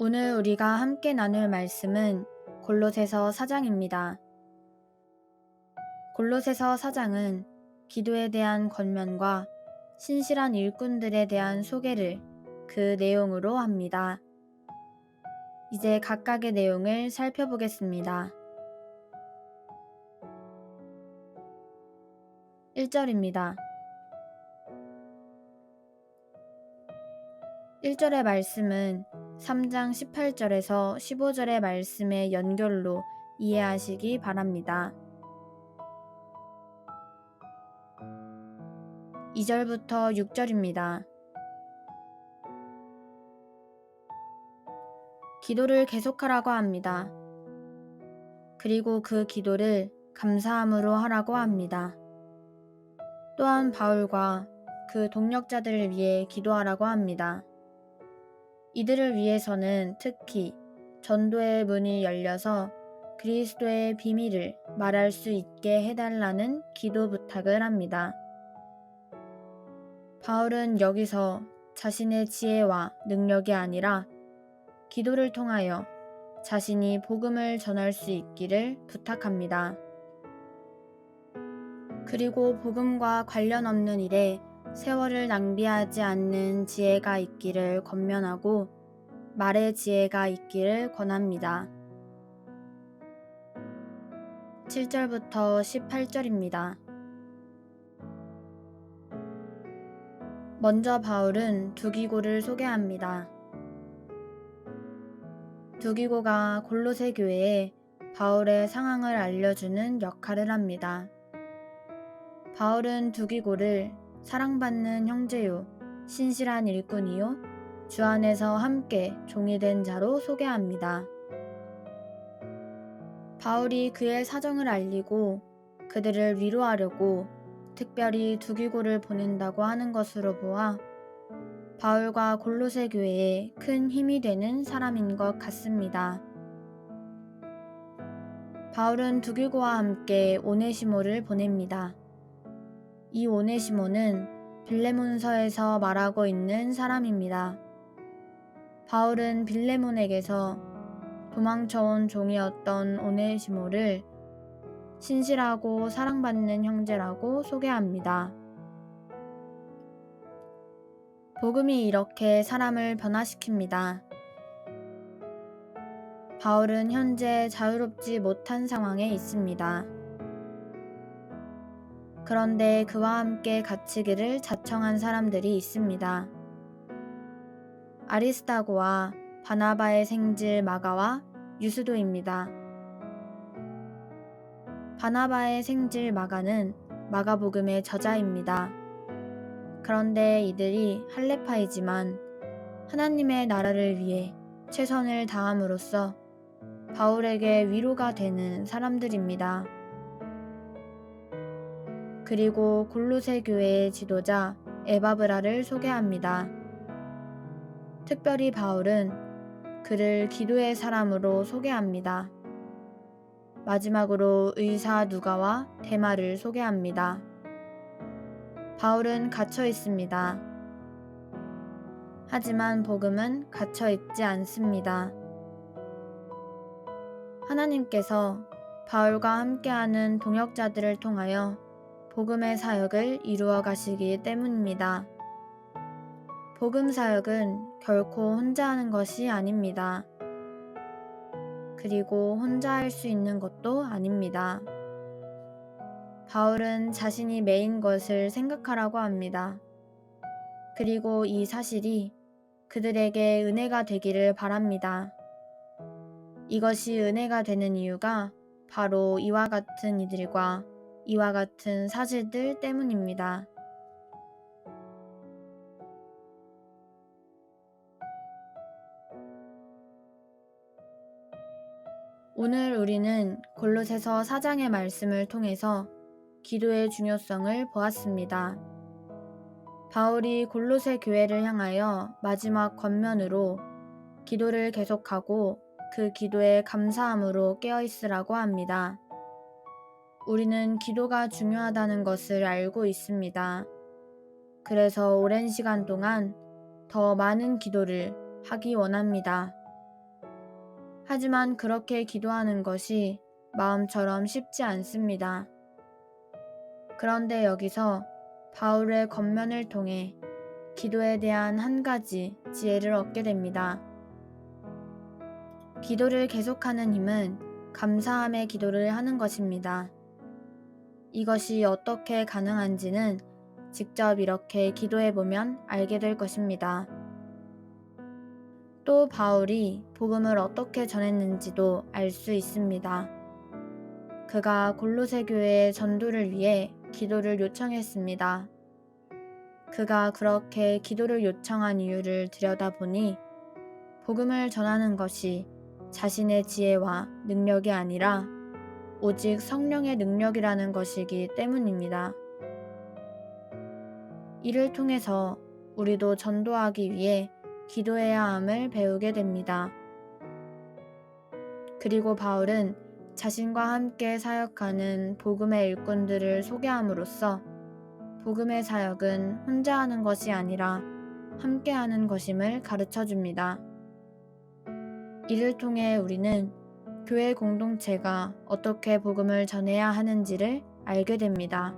오늘 우리가 함께 나눌 말씀은 골로새서 4장입니다. 골로새서 4장은 기도에 대한 권면과 신실한 일꾼들에 대한 소개를 그 내용으로 합니다. 이제 각각의 내용을 살펴보겠습니다. 1절입니다. 1절의 말씀은 3장 18절에서 15절의 말씀의 연결로 이해하시기 바랍니다. 2절부터 6절입니다. 기도를 계속하라고 합니다. 그리고 그 기도를 감사함으로 하라고 합니다. 또한 바울과 그 동역자들을 위해 기도하라고 합니다. 이들을 위해서는 특히 전도의 문이 열려서 그리스도의 비밀을 말할 수 있게 해달라는 기도 부탁을 합니다. 바울은 여기서 자신의 지혜와 능력이 아니라 기도를 통하여 자신이 복음을 전할 수 있기를 부탁합니다. 그리고 복음과 관련 없는 일에 세월을 낭비하지 않는 지혜가 있기를 권면하고 말의 지혜가 있기를 권합니다. 7절부터 18절입니다. 먼저 바울은 두기고를 소개합니다. 두기고가 골로새 교회에 바울의 상황을 알려주는 역할을 합니다. 바울은 두기고를 사랑받는 형제요, 신실한 일꾼이요, 주 안에서 함께 종이 된 자로 소개합니다. 바울이 그의 사정을 알리고 그들을 위로하려고 특별히 두기고를 보낸다고 하는 것으로 보아 바울과 골로새 교회에 큰 힘이 되는 사람인 것 같습니다. 바울은 두기고와 함께 오네시모를 보냅니다. 이 오네시모는 빌레몬서에서 말하고 있는 사람입니다. 바울은 빌레몬에게서 도망쳐온 종이었던 오네시모를 신실하고 사랑받는 형제라고 소개합니다. 복음이 이렇게 사람을 변화시킵니다. 바울은 현재 자유롭지 못한 상황에 있습니다. 그런데 그와 함께 갇히기를 자청한 사람들이 있습니다. 아리스다고와 바나바의 생질 마가와 유스도입니다. 바나바의 생질 마가는 마가복음의 저자입니다. 그런데 이들이 할례파이지만 하나님의 나라를 위해 최선을 다함으로써 바울에게 위로가 되는 사람들입니다. 그리고 골로새 교회의 지도자 에바브라를 소개합니다. 특별히 바울은 그를 기도의 사람으로 소개합니다. 마지막으로 의사 누가와 데마를 소개합니다. 바울은 갇혀 있습니다. 하지만 복음은 갇혀 있지 않습니다. 하나님께서 바울과 함께하는 동역자들을 통하여 복음의 사역을 이루어 가시기 때문입니다. 복음 사역은 결코 혼자 하는 것이 아닙니다. 그리고 혼자 할 수 있는 것도 아닙니다. 바울은 자신이 메인 것을 생각하라고 합니다. 그리고 이 사실이 그들에게 은혜가 되기를 바랍니다. 이것이 은혜가 되는 이유가 바로 이와 같은 이들과 이와 같은 사실들 때문입니다. 오늘 우리는 골로새서 4장의 말씀을 통해서 기도의 중요성을 보았습니다. 바울이 골로새 교회를 향하여 마지막 권면으로 기도를 계속하고 그 기도에 감사함으로 깨어있으라고 합니다. 우리는 기도가 중요하다는 것을 알고 있습니다. 그래서 오랜 시간 동안 더 많은 기도를 하기 원합니다. 하지만 그렇게 기도하는 것이 마음처럼 쉽지 않습니다. 그런데 여기서 바울의 겉면을 통해 기도에 대한 한 가지 지혜를 얻게 됩니다. 기도를 계속하는 힘은 감사함의 기도를 하는 것입니다. 이것이 어떻게 가능한지는 직접 이렇게 기도해보면 알게 될 것입니다. 또 바울이 복음을 어떻게 전했는지도 알 수 있습니다. 그가 골로새 교회의 전도를 위해 기도를 요청했습니다. 그가 그렇게 기도를 요청한 이유를 들여다보니 복음을 전하는 것이 자신의 지혜와 능력이 아니라 오직 성령의 능력이라는 것이기 때문입니다. 이를 통해서 우리도 전도하기 위해 기도해야 함을 배우게 됩니다. 그리고 바울은 자신과 함께 사역하는 복음의 일꾼들을 소개함으로써 복음의 사역은 혼자 하는 것이 아니라 함께 하는 것임을 가르쳐 줍니다. 이를 통해 우리는 교회 공동체가 어떻게 복음을 전해야 하는지를 알게 됩니다.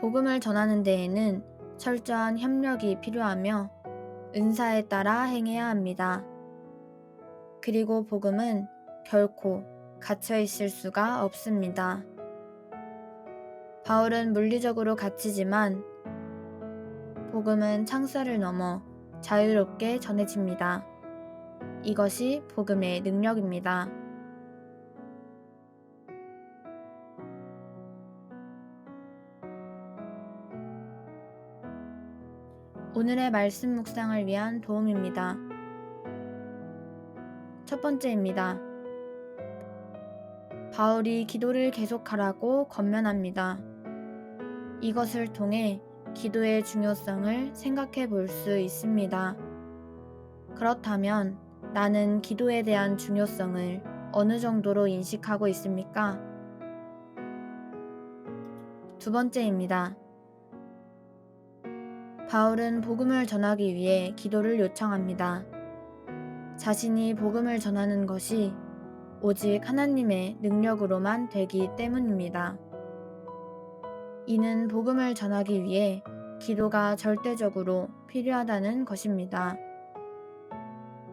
복음을 전하는 데에는 철저한 협력이 필요하며 은사에 따라 행해야 합니다. 그리고 복음은 결코 갇혀 있을 수가 없습니다. 바울은 물리적으로 갇히지만 복음은 창살을 넘어 자유롭게 전해집니다. 이것이 복음의 능력입니다. 오늘의 말씀 묵상을 위한 도움입니다. 첫 번째입니다. 바울이 기도를 계속하라고 권면합니다. 이것을 통해 기도의 중요성을 생각해 볼 수 있습니다. 그렇다면 나는 기도에 대한 중요성을 어느 정도로 인식하고 있습니까? 두 번째입니다. 바울은 복음을 전하기 위해 기도를 요청합니다. 자신이 복음을 전하는 것이 오직 하나님의 능력으로만 되기 때문입니다. 이는 복음을 전하기 위해 기도가 절대적으로 필요하다는 것입니다.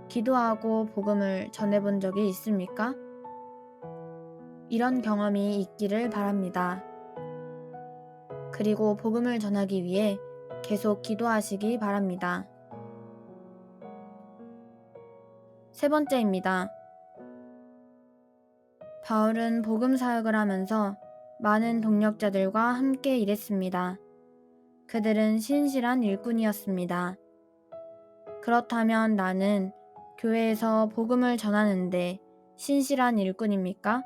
기도하고 복음을 전해본 적이 있습니까? 이런 경험이 있기를 바랍니다. 그리고 복음을 전하기 위해 계속 기도하시기 바랍니다. 세 번째입니다. 바울은 복음 사역을 하면서 많은 동력자들과 함께 일했습니다. 그들은 신실한 일꾼이었습니다. 그렇다면 나는 교회에서 복음을 전하는데 신실한 일꾼입니까?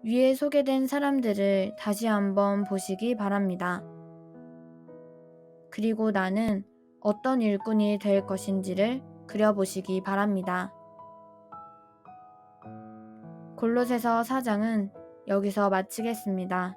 위에 소개된 사람들을 다시 한번 보시기 바랍니다. 그리고 나는 어떤 일꾼이 될 것인지를 그려보시기 바랍니다. 골로새서 4장은 여기서 마치겠습니다.